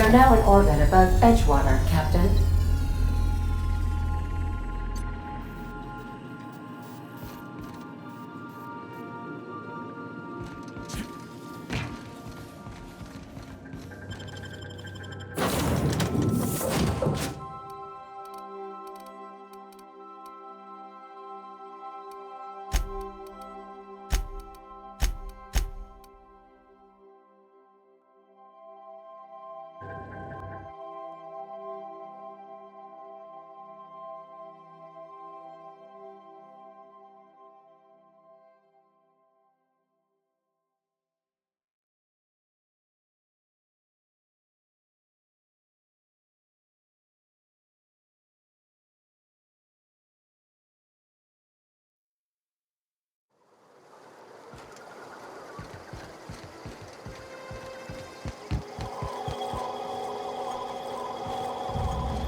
are now in orbit above Edgewater, Captain.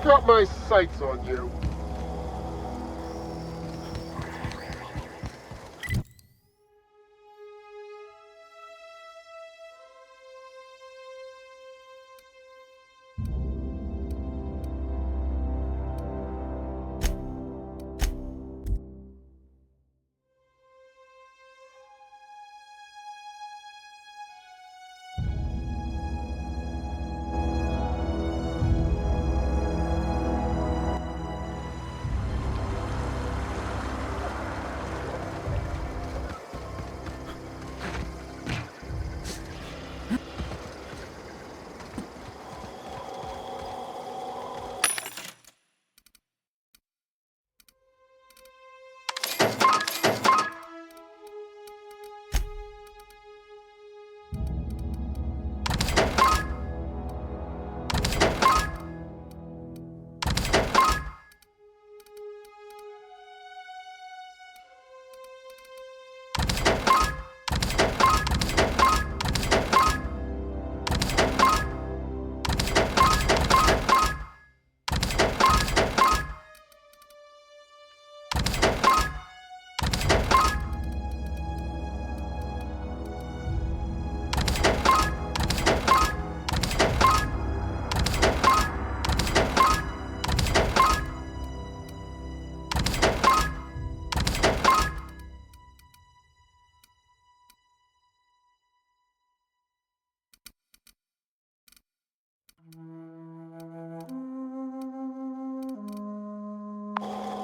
Got my sights on you.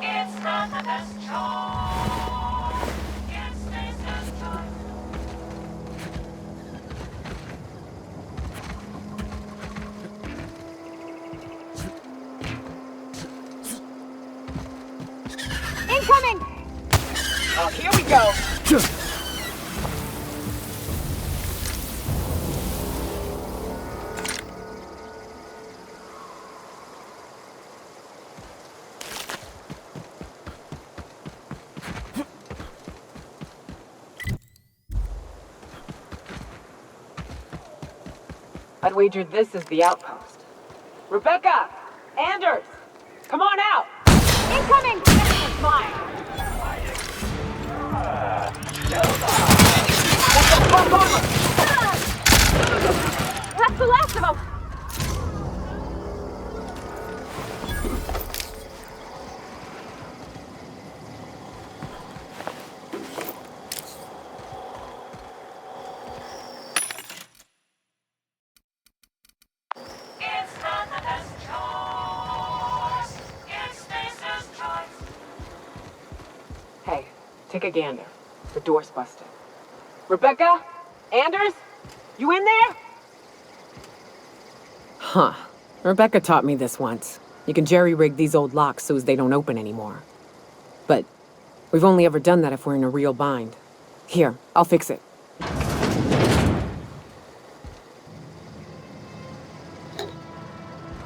It's not the best choice. It's Lisa's choice. Incoming! Oh, here we go. I'd wager this is the outpost. Rebecca! Anders! Come on out! Incoming! It's mine! That's the front armor! That's the last of them! It's not the best choice. It's Lisa's choice. Hey, take a gander. The door's busted. Rebecca? Anders? You in there? Huh. Rebecca taught me this once. You can jerry-rig these old locks so as they don't open anymore. But we've only ever done that if we're in a real bind. Here, I'll fix it.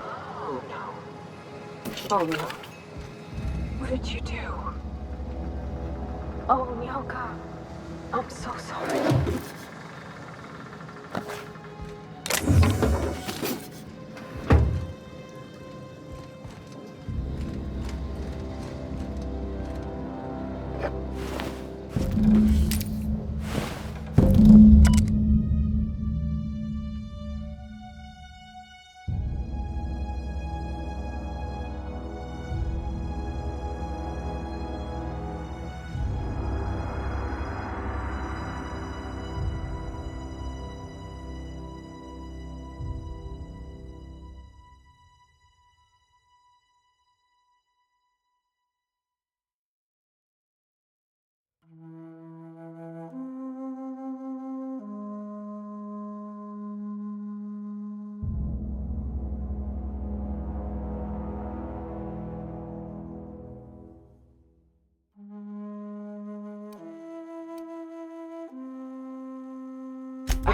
Oh no. Oh no. What did you do? Oh, Nyoka. I'm so sorry.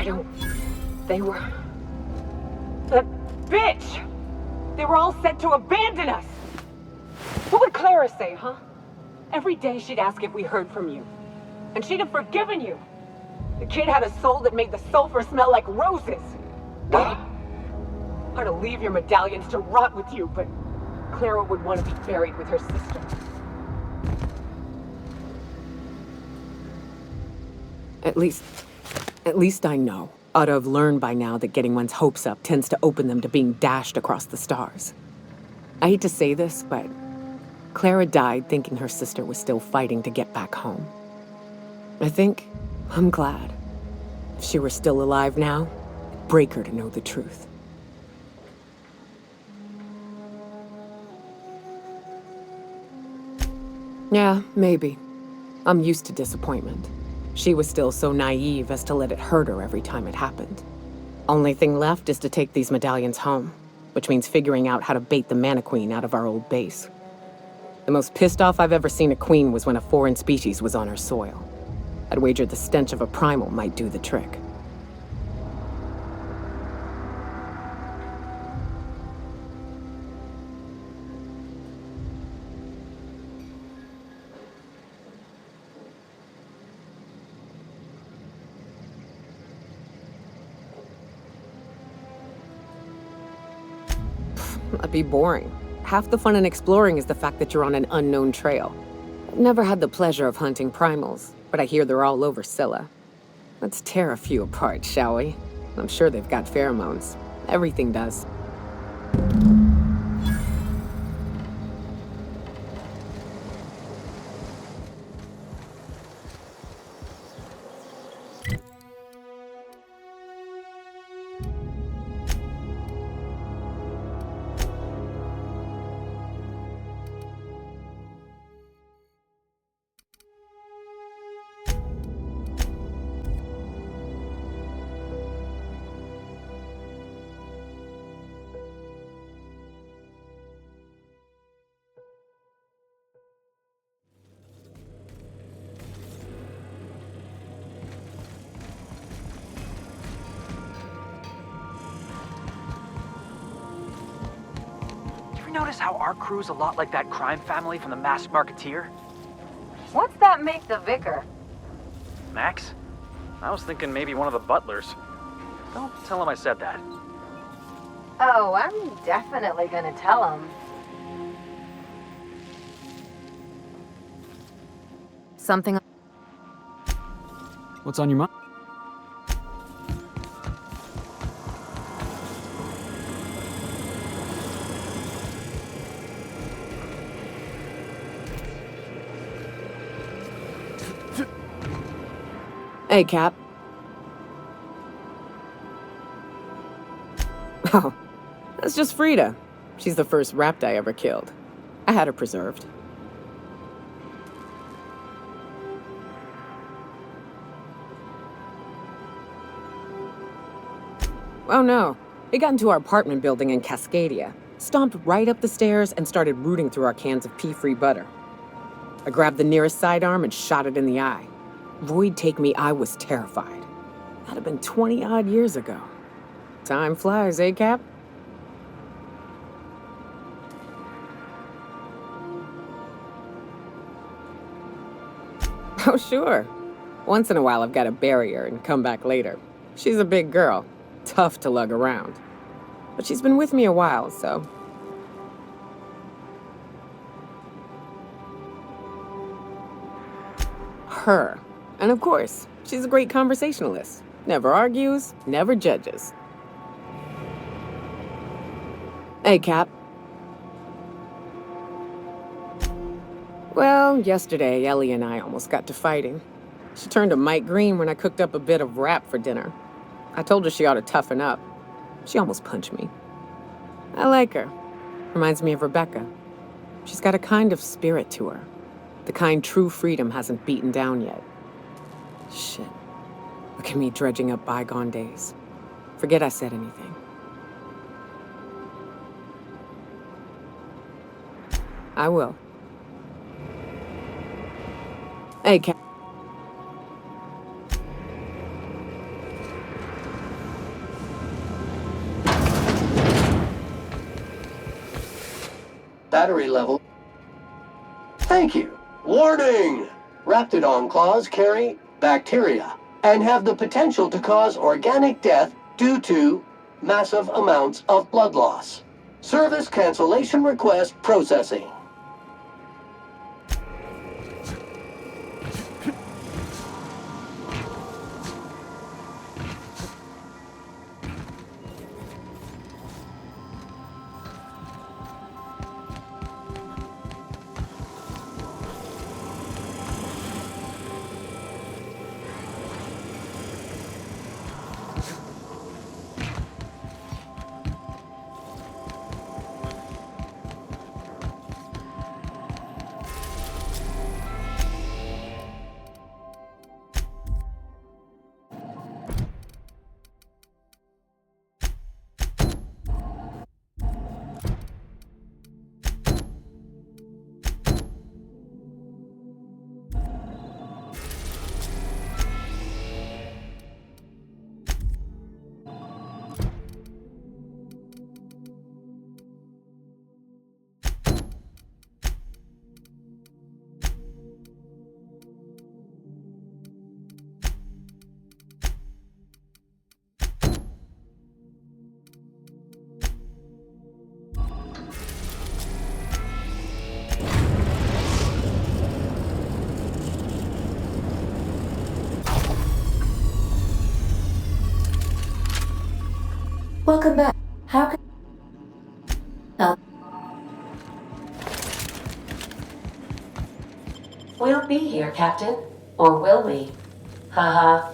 I don't... They were... That bitch! They were all set to abandon us! What would Clara say, huh? Every day she'd ask if we heard from you. And she'd have forgiven you. The kid had a soul that made the sulfur smell like roses. Or to leave your medallions to rot with you, but Clara would want to be buried with her sister. At least I know. Ought to have learned by now that getting one's hopes up tends to open them to being dashed across the stars. I hate to say this, but Clara died thinking her sister was still fighting to get back home. I think I'm glad. If she were still alive now, it'd break her to know the truth. Yeah, maybe. I'm used to disappointment. She was still so naive as to let it hurt her every time it happened. Only thing left is to take these medallions home, which means figuring out how to bait the Mana-Queen out of our old base. The most pissed off I've ever seen a queen was when a foreign species was on her soil. I'd wager the stench of a primal might do the trick. That'd be boring. Half the fun in exploring is the fact that you're on an unknown trail. I've never had the pleasure of hunting primals, but I hear they're all over Scylla. Let's tear a few apart, shall we? I'm sure they've got pheromones. Everything does. Notice how our crew's a lot like that crime family from the Masked Marketeer? What's that make the vicar? Max? I was thinking maybe one of the butlers. Don't tell him I said that. Oh, I'm definitely gonna tell him. Something... What's on your mind? Hey, Cap. Oh, that's just Frida. She's the first rapt I ever killed. I had her preserved. Oh no, it got into our apartment building in Cascadia, stomped right up the stairs and started rooting through our cans of pea-free butter. I grabbed the nearest sidearm and shot it in the eye. Void take me, I was terrified. That'd have been 20-odd years ago. Time flies, eh, Cap? Oh, sure. Once in a while I've got to bury her and come back later. She's a big girl, tough to lug around. But she's been with me a while, so... Her. And of course, she's a great conversationalist. Never argues, never judges. Hey, Cap. Well, yesterday, Ellie and I almost got to fighting. She turned to Mike Green when I cooked up a bit of wrap for dinner. I told her she ought to toughen up. She almost punched me. I like her. Reminds me of Rebecca. She's got a kind of spirit to her. The kind true freedom hasn't beaten down yet. Shit. Look at me dredging up bygone days. Forget I said anything. I will. Hey, Cap. Battery level. Thank you. Warning! Raptidon claws carry bacteria and have the potential to cause organic death due to massive amounts of blood loss. Service cancellation request processing. Welcome back. How can help? We'll be here, Captain. Or will we? Haha.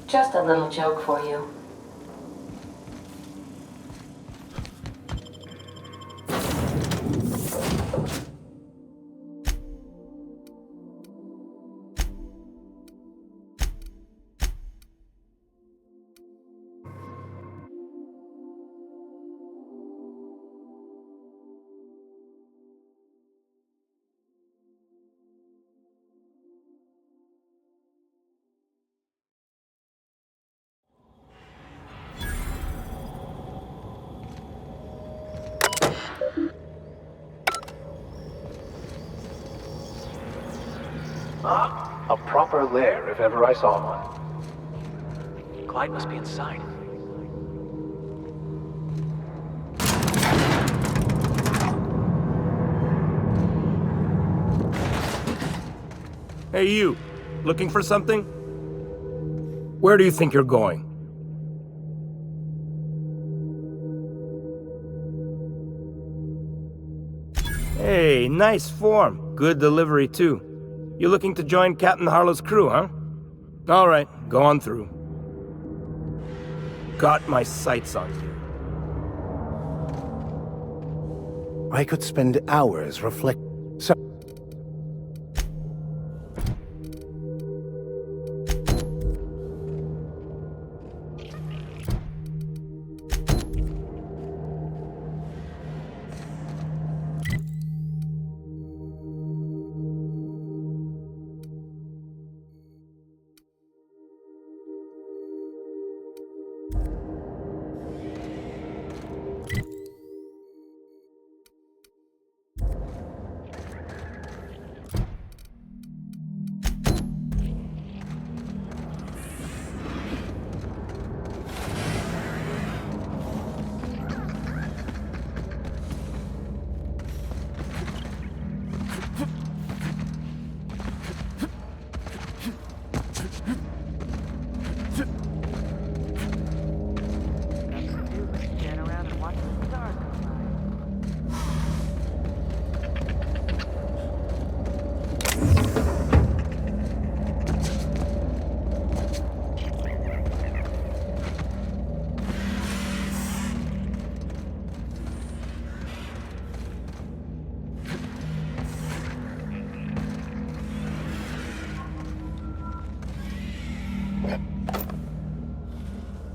Just a little joke for you. A proper lair, if ever I saw one. Clyde must be inside. Hey, you. Looking for something? Where do you think you're going? Hey, nice form. Good delivery, too. You looking to join Captain Harlow's crew, huh? All right, go on through. Got my sights on you. I could spend hours reflecting.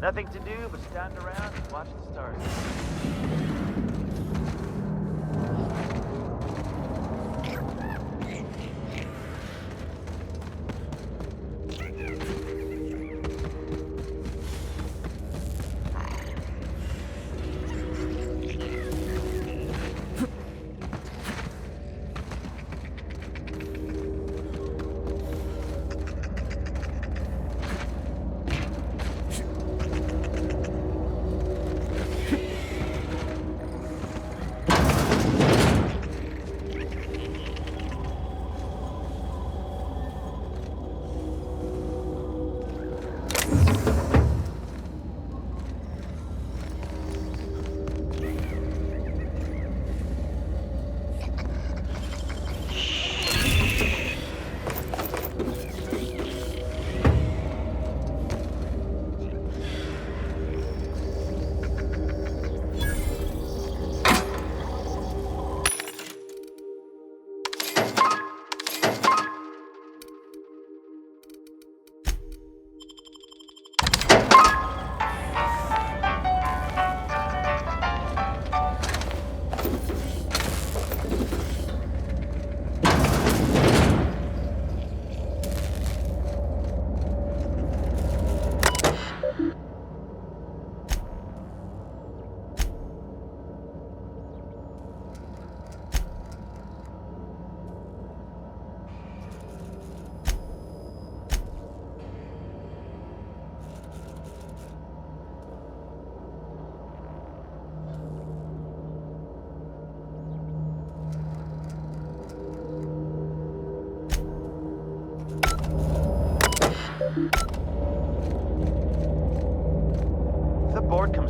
Nothing to do but stand around and watch the stars.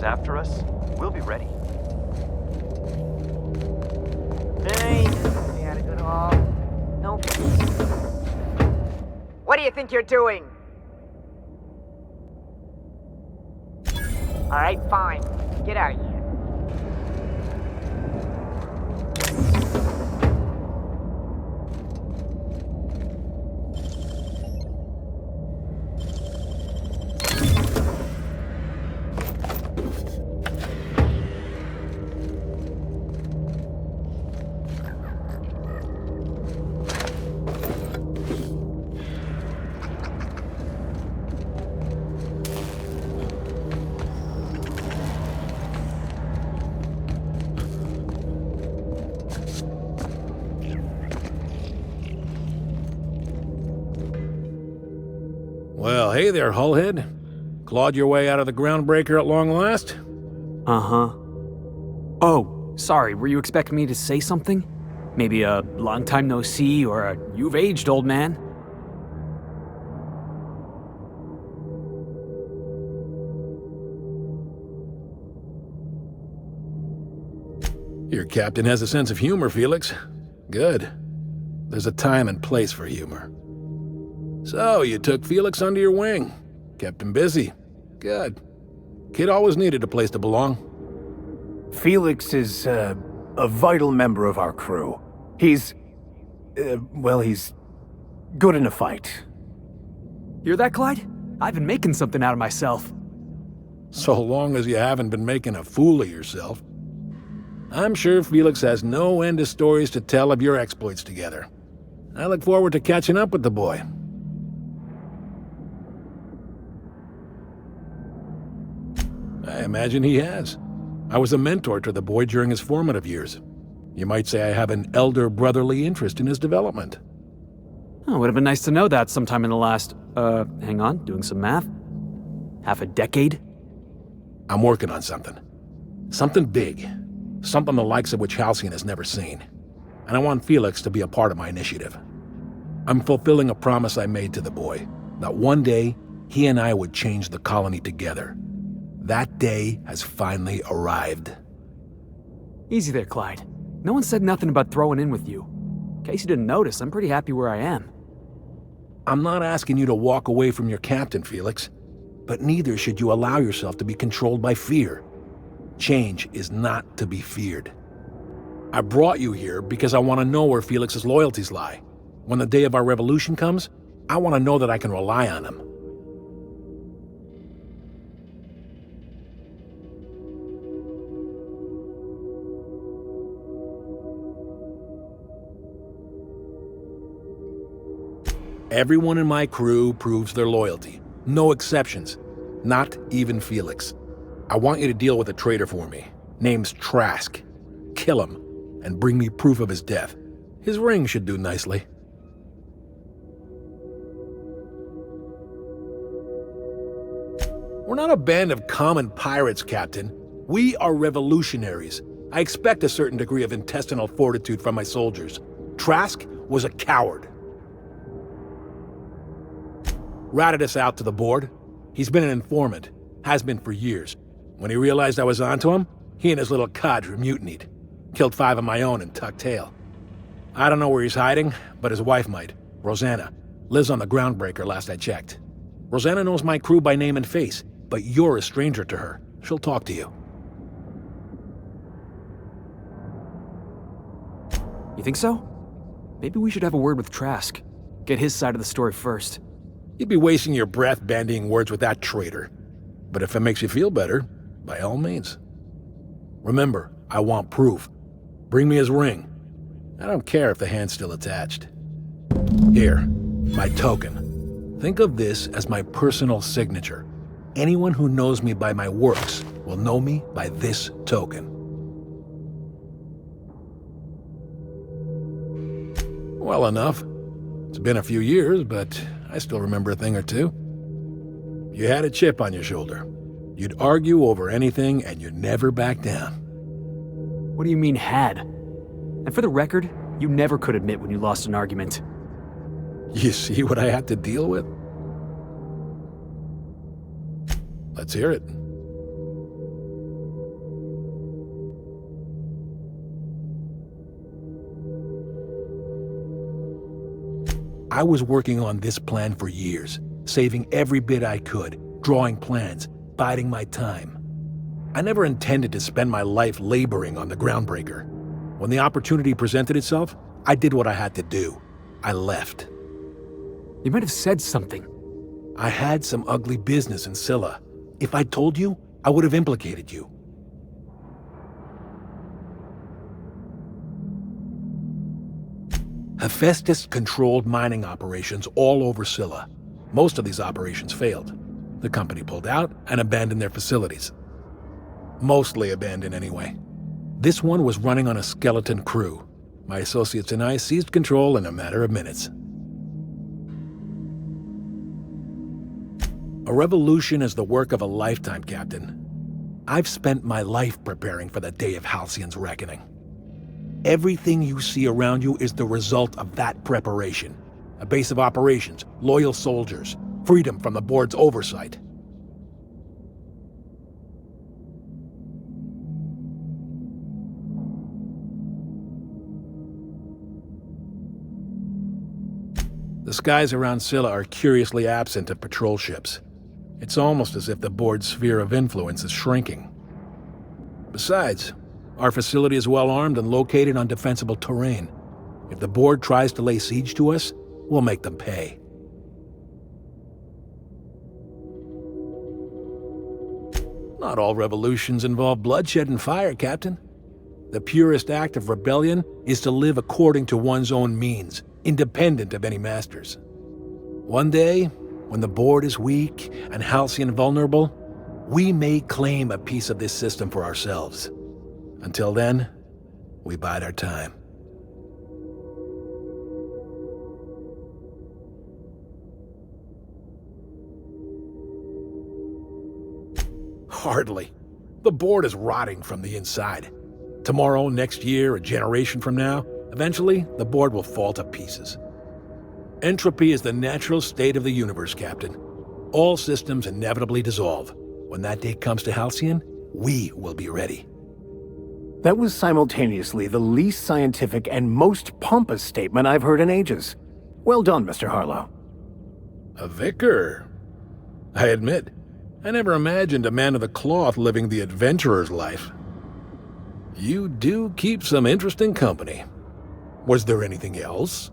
comes after us, we'll be ready. Hey, we had a good haul. Nope. What do you think you're doing? Alright, fine. Get out of here. Well, hey there, Hullhead. Clawed your way out of the groundbreaker at long last? Uh-huh. Oh, sorry, were you expecting me to say something? Maybe a long time no see or a you've aged, old man? Your captain has a sense of humor, Felix. Good. There's a time and place for humor. So, you took Felix under your wing. Kept him busy. Good. Kid always needed a place to belong. Felix is, a vital member of our crew. He's... well, he's good in a fight. Hear that, Clyde? I've been making something out of myself. So long as you haven't been making a fool of yourself. I'm sure Felix has no end of stories to tell of your exploits together. I look forward to catching up with the boy. I imagine he has. I was a mentor to the boy during his formative years. You might say I have an elder brotherly interest in his development. Oh, would have been nice to know that sometime in the last, hang on, doing some math? Half a decade? I'm working on something. Something big. Something the likes of which Halcyon has never seen. And I want Felix to be a part of my initiative. I'm fulfilling a promise I made to the boy, that one day he and I would change the colony together. That day has finally arrived. Easy there, Clyde. No one said nothing about throwing in with you. In case you didn't notice, I'm pretty happy where I am. I'm not asking you to walk away from your captain, Felix. But neither should you allow yourself to be controlled by fear. Change is not to be feared. I brought you here because I want to know where Felix's loyalties lie. When the day of our revolution comes, I want to know that I can rely on him. Everyone in my crew proves their loyalty. No exceptions. Not even Felix. I want you to deal with a traitor for me. Name's Trask. Kill him, and bring me proof of his death. His ring should do nicely. We're not a band of common pirates, Captain. We are revolutionaries. I expect a certain degree of intestinal fortitude from my soldiers. Trask was a coward. Ratted us out to the board. He's been an informant. Has been for years. When he realized I was onto him, he and his little cadre mutinied. Killed 5 of my own and tucked tail. I don't know where he's hiding, but his wife might. Rosanna. Lives on the groundbreaker last I checked. Rosanna knows my crew by name and face, but you're a stranger to her. She'll talk to you. You think so? Maybe we should have a word with Trask. Get his side of the story first. You'd be wasting your breath bandying words with that traitor. But if it makes you feel better, by all means. Remember, I want proof. Bring me his ring. I don't care if the hand's still attached. Here, my token. Think of this as my personal signature. Anyone who knows me by my works will know me by this token. Well enough. It's been a few years, but I still remember a thing or two. You had a chip on your shoulder. You'd argue over anything and you'd never back down. What do you mean, had? And for the record, you never could admit when you lost an argument. You see what I had to deal with? Let's hear it. I was working on this plan for years, saving every bit I could, drawing plans, biding my time. I never intended to spend my life laboring on the groundbreaker. When the opportunity presented itself, I did what I had to do. I left. You might have said something. I had some ugly business in Scylla. If I'd told you, I would have implicated you. Hephaestus controlled mining operations all over Scylla. Most of these operations failed. The company pulled out and abandoned their facilities. Mostly abandoned anyway. This one was running on a skeleton crew. My associates and I seized control in a matter of minutes. A revolution is the work of a lifetime, Captain. I've spent my life preparing for the day of Halcyon's reckoning. Everything you see around you is the result of that preparation. A base of operations, loyal soldiers, freedom from the board's oversight. The skies around Scylla are curiously absent of patrol ships. It's almost as if the board's sphere of influence is shrinking. Besides, our facility is well armed and located on defensible terrain. If the board tries to lay siege to us, we'll make them pay. Not all revolutions involve bloodshed and fire, Captain. The purest act of rebellion is to live according to one's own means, independent of any masters. One day, when the board is weak and Halcyon vulnerable, we may claim a piece of this system for ourselves. Until then, we bide our time. Hardly. The board is rotting from the inside. Tomorrow, next year, a generation from now, eventually, the board will fall to pieces. Entropy is the natural state of the universe, Captain. All systems inevitably dissolve. When that day comes to Halcyon, we will be ready. That was simultaneously the least scientific and most pompous statement I've heard in ages. Well done, Mr. Harlow. A vicar? I admit, I never imagined a man of the cloth living the adventurer's life. You do keep some interesting company. Was there anything else?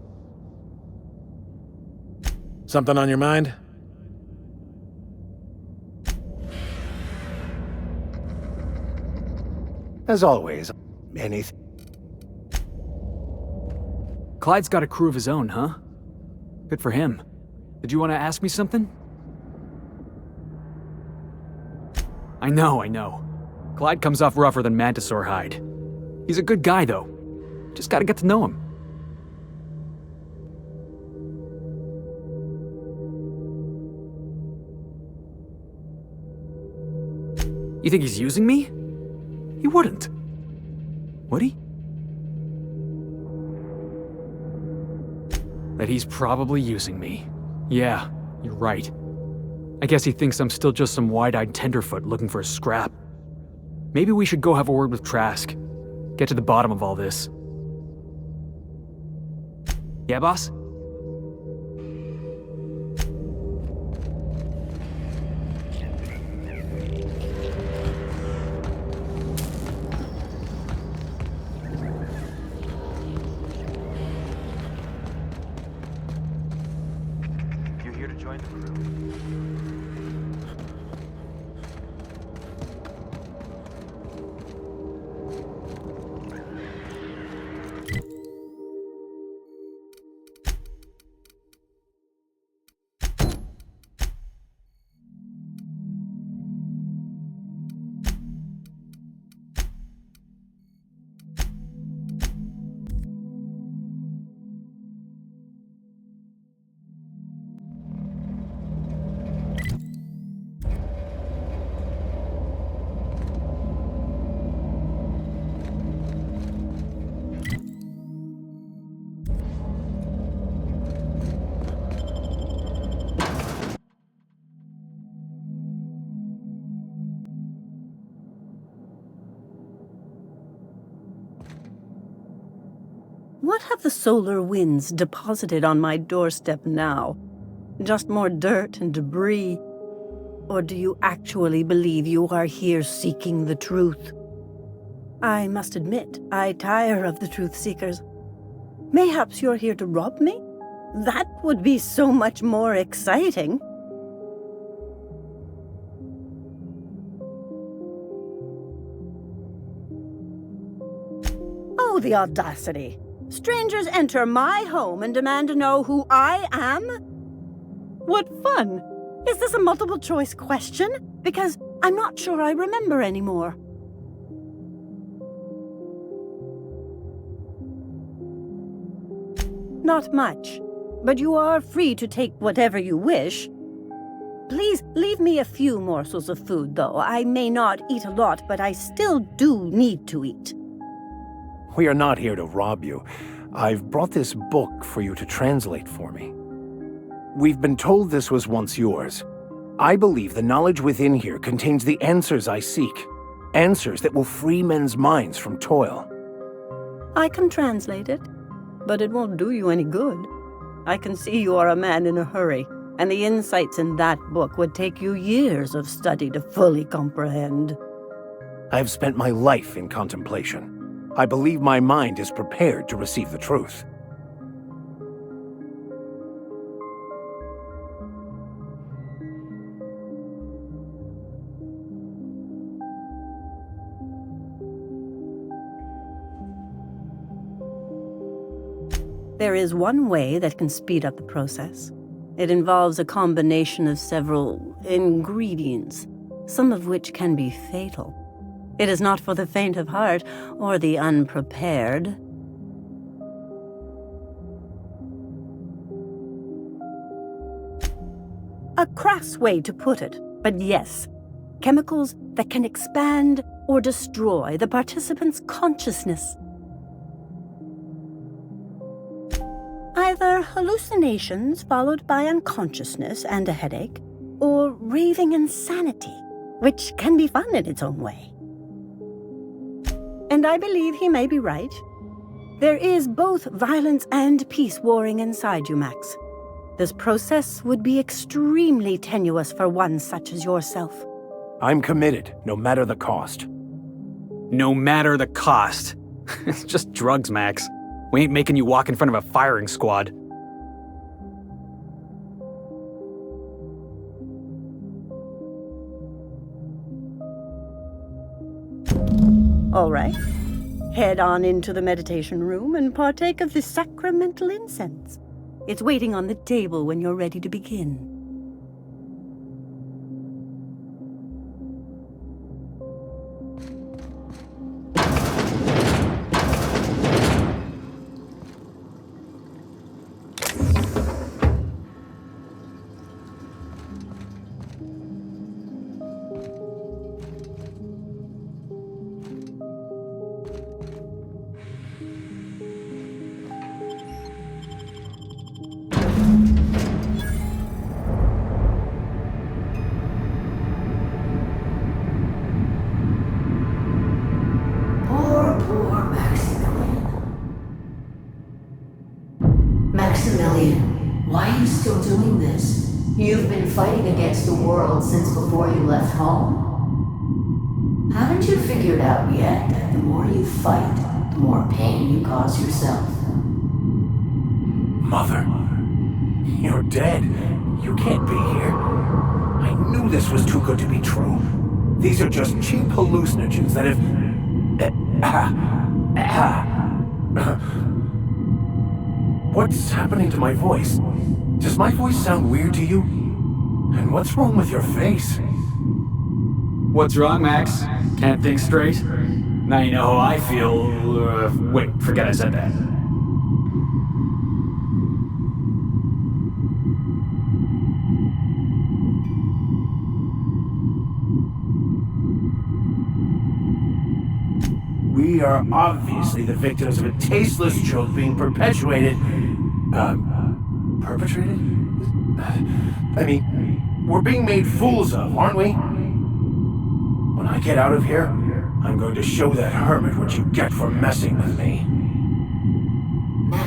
Something on your mind? As always, anything. Clyde's got a crew of his own, huh? Good for him. Did you want to ask me something? I know. Clyde comes off rougher than Mantisaur hide. He's a good guy, though. Just gotta get to know him. You think he's using me? He wouldn't. Would he? That he's probably using me. Yeah, you're right. I guess he thinks I'm still just some wide-eyed tenderfoot looking for a scrap. Maybe we should go have a word with Trask. Get to the bottom of all this. Yeah, boss? You here to join the crew? What have the solar winds deposited on my doorstep now? Just more dirt and debris? Or do you actually believe you are here seeking the truth? I must admit, I tire of the truth seekers. Mayhaps you're here to rob me? That would be so much more exciting. Oh, the audacity. Strangers enter my home and demand to know who I am? What fun! Is this a multiple choice question? Because I'm not sure I remember anymore. Not much, but you are free to take whatever you wish. Please leave me a few morsels of food, though. I may not eat a lot, but I still do need to eat. We are not here to rob you. I've brought this book for you to translate for me. We've been told this was once yours. I believe the knowledge within here contains the answers I seek. Answers that will free men's minds from toil. I can translate it, but it won't do you any good. I can see you are a man in a hurry, and the insights in that book would take you years of study to fully comprehend. I have spent my life in contemplation. I believe my mind is prepared to receive the truth. There is one way that can speed up the process. It involves a combination of several ingredients, some of which can be fatal. It is not for the faint of heart or the unprepared. A crass way to put it, but yes, chemicals that can expand or destroy the participant's consciousness. Either hallucinations followed by unconsciousness and a headache, or raving insanity, which can be fun in its own way. And I believe he may be right. There is both violence and peace warring inside you, Max. This process would be extremely tenuous for one such as yourself. I'm committed, no matter the cost. No matter the cost. It's just drugs, Max. We ain't making you walk in front of a firing squad. All right. Head on into the meditation room and partake of the sacramental incense. It's waiting on the table when you're ready to begin. Why are you still doing this? You've been fighting against the world since before you left home. Haven't you figured out yet that the more you fight, the more pain you cause yourself? Mother, you're dead. You can't be here. I knew this was too good to be true. These are just cheap hallucinogens that have... What's happening to my voice? Does my voice sound weird to you? And what's wrong with your face? What's wrong, Max? Can't think straight? Now you know how I feel. Wait, forget I said that. We are obviously the victims of a tasteless joke being perpetuated. Perpetrated? I mean, we're being made fools of, aren't we? When I get out of here, I'm going to show that hermit what you get for messing with me.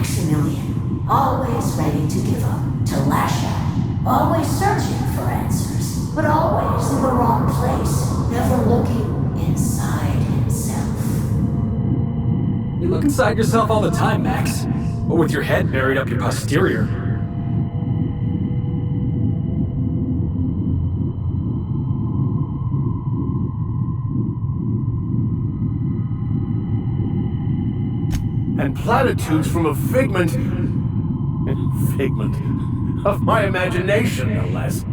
Maximilian, always ready to give up, to lash out, always searching for answers, but always in the wrong place, never looking inside himself. You look inside yourself all the time, Max. But with your head buried up your posterior. And platitudes from a figment of my imagination, no less.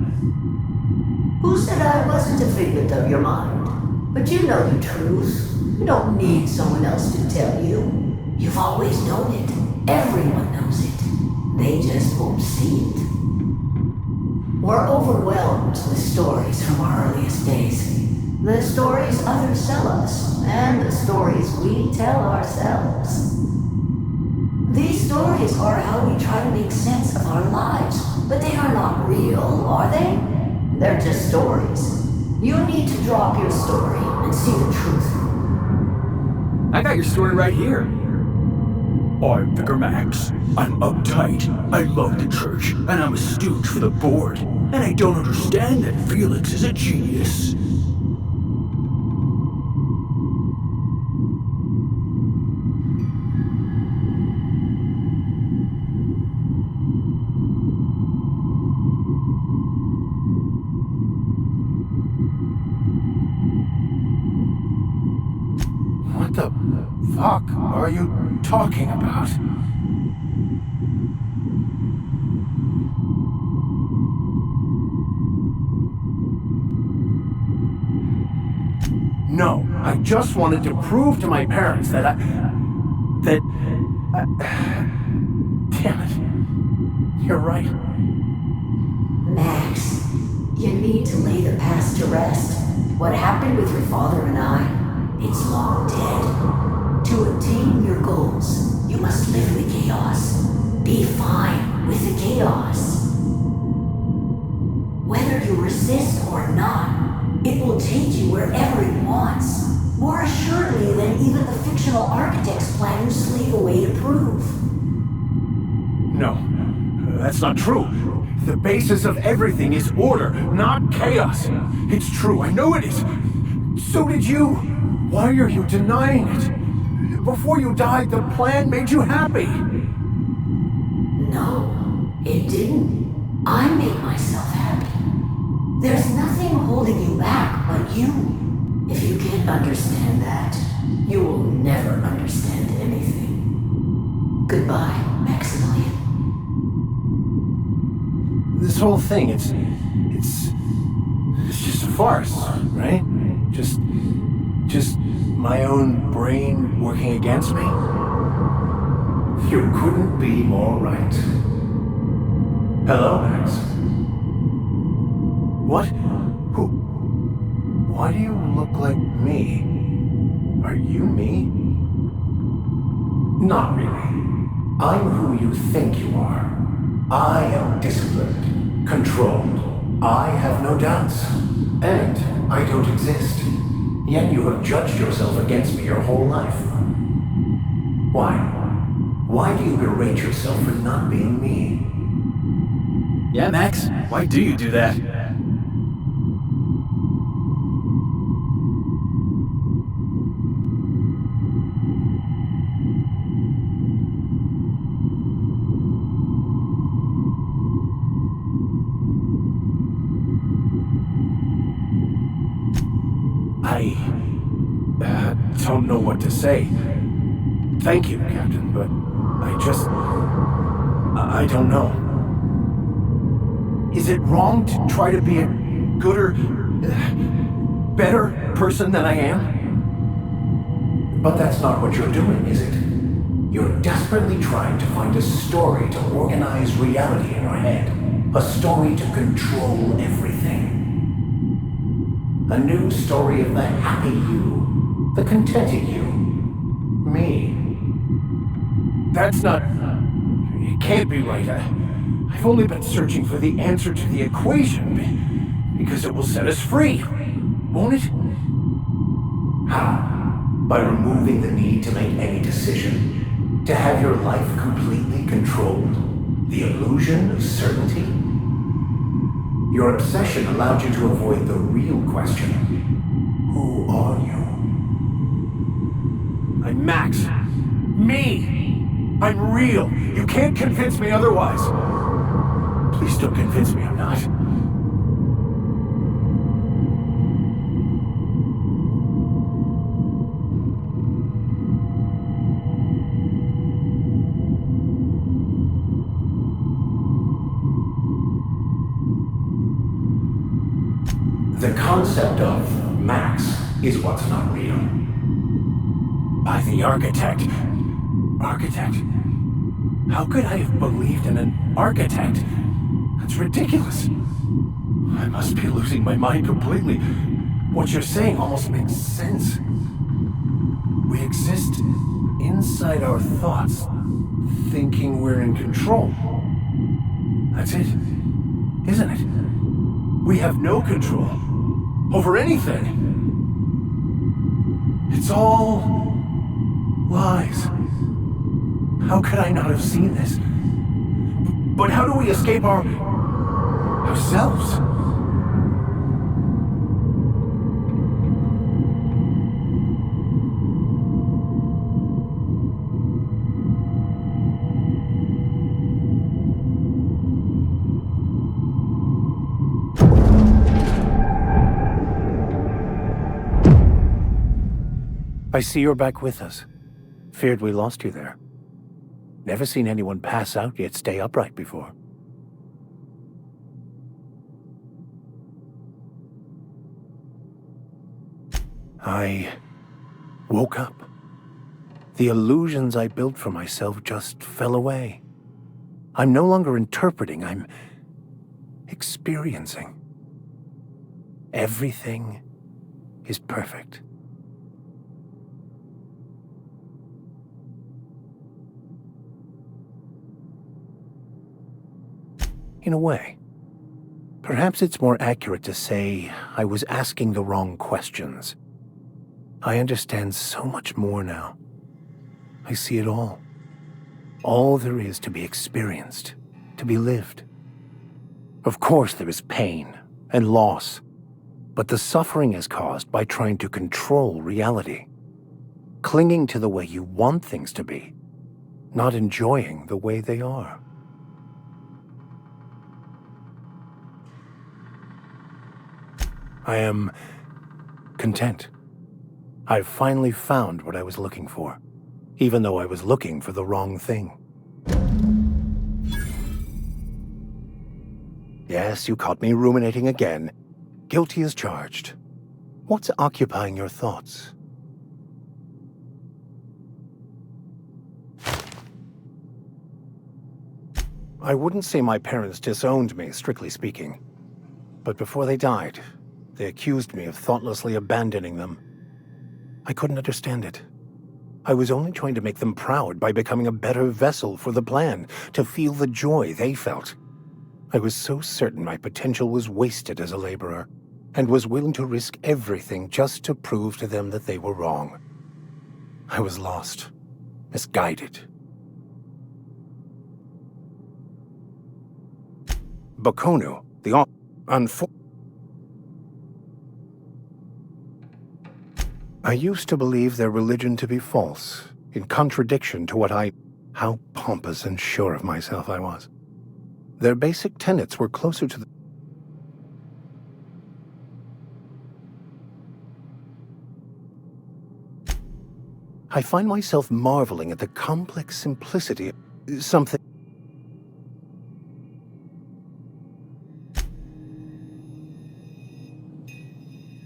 Who said I wasn't a figment of your mind? But you know the truth. You don't need someone else to tell you. You've always known it. Everyone knows it. They just won't see it. We're overwhelmed with stories from our earliest days. The stories others tell us, and the stories we tell ourselves. These stories are how we try to make sense of our lives, but they are not real, are they? They're just stories. You need to drop your story and see the truth. I got your story right here. I'm Vicar Max. I'm uptight. I love the church, and I'm a stooge for the board. And I don't understand that Felix is a genius. What the fuck are you talking about? No, I just wanted to prove to my parents that damn it. You're right. Max, you need to lay the past to rest. What happened with your father and I, it's long dead. To attain your goals, you must live the chaos. Be fine with the chaos. Whether you resist or not, it will take you wherever it wants. More assuredly than even the fictional architect's plan you slave away to prove. No, that's not true. The basis of everything is order, not chaos. It's true, I know it is. So did you. Why are you denying it? Before you died, the plan made you happy. No, it didn't. I made myself happy. There's nothing holding you back but you. If you can't understand that, you will never understand anything. Goodbye, Maximilian. This whole thing, it's just a farce, right? Just my own brain working against me? You couldn't be more right. Hello, Max. What? Who? Why do you look like me? Are you me? Not really. I'm who you think you are. I am disciplined, controlled. I have no doubts. And I don't exist. Yet you have judged yourself against me your whole life. Why? Why do you berate yourself for not being me? Yeah, Max, why do you do that? I don't know what to say. Thank you, Captain, but I don't know. Is it wrong to try to be a gooder, better person than I am? But that's not what you're doing, is it? You're desperately trying to find a story to organize reality in your head. A story to control everything. A new story of the happy you, the contented you, me. That's not... It can't be right. I've only been searching for the answer to the equation because it will set us free, won't it? How? By removing the need to make any decision, To have your life completely controlled? The illusion of certainty? Your obsession allowed you to avoid the real question. Who are you? I'm Max. Me! I'm real. You can't convince me otherwise. Please don't convince me I'm not. The concept of Max is what's not real. By the architect. Architect? How could I have believed in an architect? That's ridiculous. I must be losing my mind completely. What you're saying almost makes sense. We exist inside our thoughts, thinking we're in control. That's it, isn't it? We have no control over anything. It's all lies. How could I not have seen this? But how do we escape ourselves? I see you're back with us. Feared we lost you there. Never seen anyone pass out yet stay upright before. I woke up. The illusions I built for myself just fell away. I'm no longer interpreting, I'm experiencing. Everything is perfect. In a way. Perhaps it's more accurate to say I was asking the wrong questions. I understand so much more now. I see it all. All there is to be experienced, to be lived. Of course there is pain and loss, but the suffering is caused by trying to control reality, clinging to the way you want things to be, not enjoying the way they are. I am content. I've finally found what I was looking for, even though I was looking for the wrong thing. Yes, you caught me ruminating again. Guilty as charged. What's occupying your thoughts? I wouldn't say my parents disowned me, strictly speaking. But before they died, they accused me of thoughtlessly abandoning them. I couldn't understand it. I was only trying to make them proud by becoming a better vessel for the plan, to feel the joy they felt. I was so certain my potential was wasted as a laborer, and was willing to risk everything just to prove to them that they were wrong. I was lost, misguided. Bakonu, the I used to believe their religion to be false, in contradiction to how pompous and sure of myself I was. Their basic tenets were closer to the... I find myself marveling at the complex simplicity of something...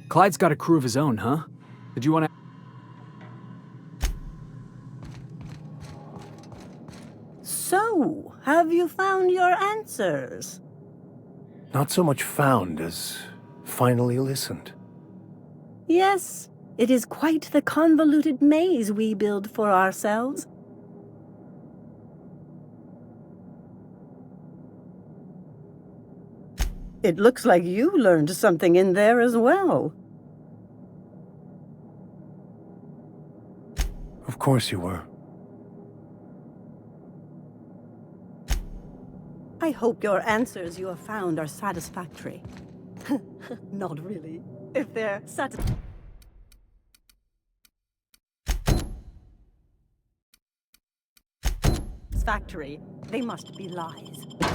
Clyde's got a crew of his own, huh? Did you want to... So, have you found your answers? Not so much found as finally listened. Yes, it is quite the convoluted maze we build for ourselves. It looks like you learned something in there as well. Of course you were. I hope your answers you have found are satisfactory. Not really. If they're satisfactory, they must be lies.